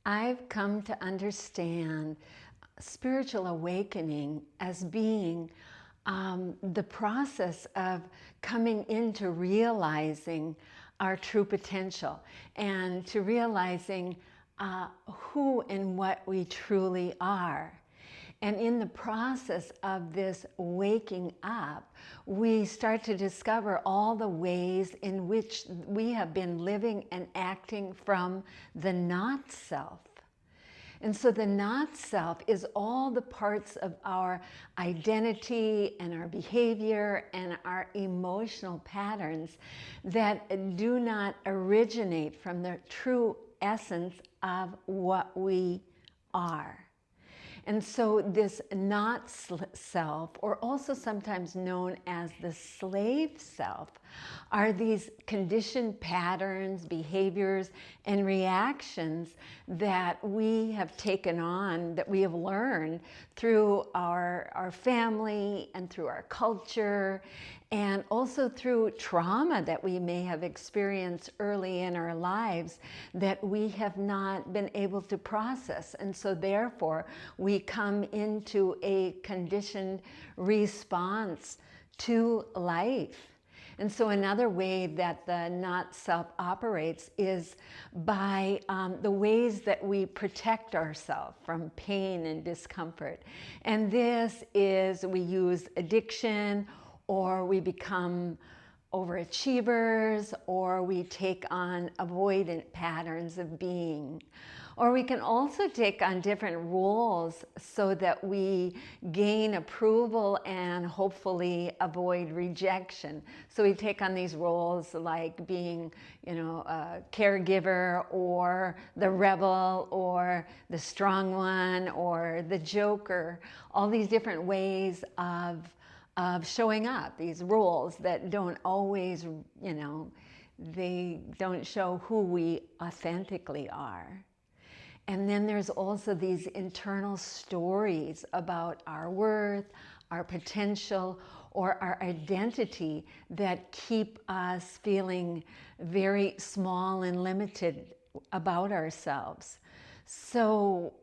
I've come to understand spiritual awakening as being the process of coming into realizing our true potential and to realizing who and what we truly are. And in the process of this waking up, we start to discover all the ways in which we have been living and acting from the not self. And so the not self is all the parts of our identity and our behavior and our emotional patterns that do not originate from the true essence of what we are. And so this not self, or also sometimes known as the slave self, are these conditioned patterns, behaviors, and reactions that we have taken on, that we have learned through our family and through our culture, and also through trauma that we may have experienced early in our lives that we have not been able to process. And so therefore, we come into a conditioned response to life. And so another way that the not self operates is by the ways that we protect ourselves from pain and discomfort. And this is, we use addiction, or we become overachievers, or we take on avoidant patterns of being. Or we can also take on different roles so that we gain approval and hopefully avoid rejection. So we take on these roles like being, a caregiver, or the rebel, or the strong one, or the joker. All these different ways of showing up, these roles that don't always, they don't show who we authentically are. And then there's also these internal stories about our worth, our potential, or our identity that keep us feeling very small and limited about ourselves. So,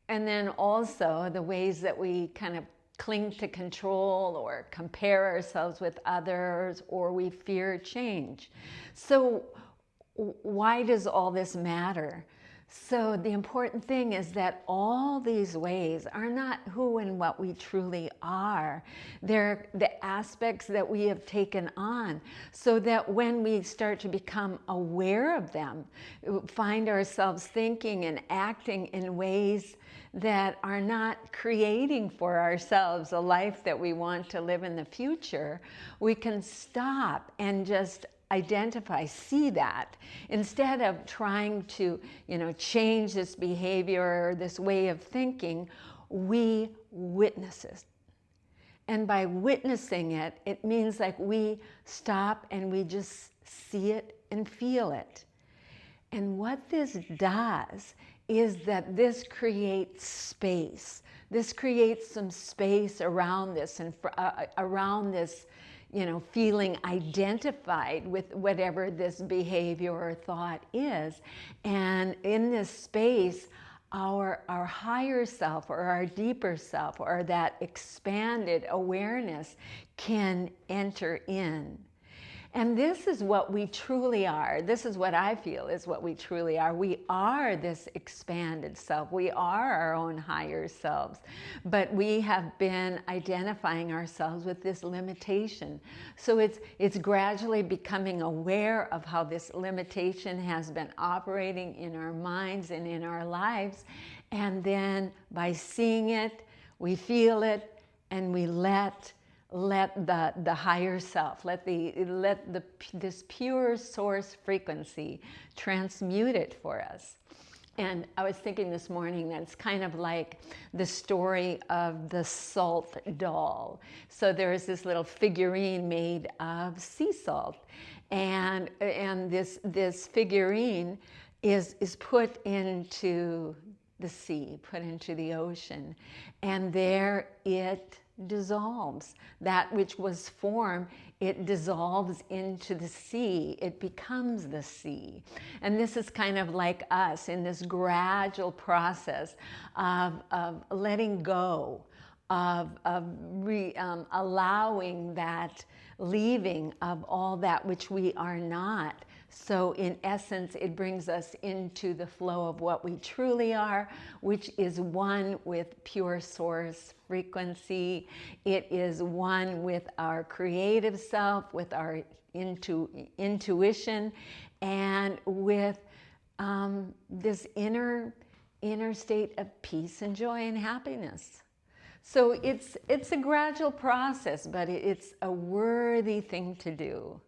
and then also the ways that we kind of cling to control or compare ourselves with others, or we fear change. So why does all this matter? So the important thing is that all these ways are not who and what we truly are. They're the aspects that we have taken on, so that when we start to become aware of them, find ourselves thinking and acting in ways that are not creating for ourselves a life that we want to live in the future, we can stop and just identify, see that, instead of trying to, change this behavior or this way of thinking. We witness it. And by witnessing it, it means like we stop and we just see it and feel it. And what this does is that this creates space. This creates some space around this and around this, feeling identified with whatever this behavior or thought is. And in this space, our higher self, or our deeper self, or that expanded awareness can enter in. And this is what we truly are. This is what I feel is what we truly are. We are this expanded self. We are our own higher selves. But we have been identifying ourselves with this limitation. So it's gradually becoming aware of how this limitation has been operating in our minds and in our lives. And then by seeing it, we feel it, and we let the higher self, let this pure source frequency transmute it for us. And I was thinking this morning that it's kind of like the story of the salt doll. So there is this little figurine made of sea salt, and this figurine is put into the sea, put into the ocean, and there it dissolves. That which was form, it dissolves into the sea. It becomes the sea. And this is kind of like us in this gradual process of letting go, of allowing that leaving of all that which we are not. So in essence, it brings us into the flow of what we truly are, which is one with pure source frequency. It is one with our creative self, with our intuition, and with this inner state of peace and joy and happiness. So it's a gradual process, but it's a worthy thing to do.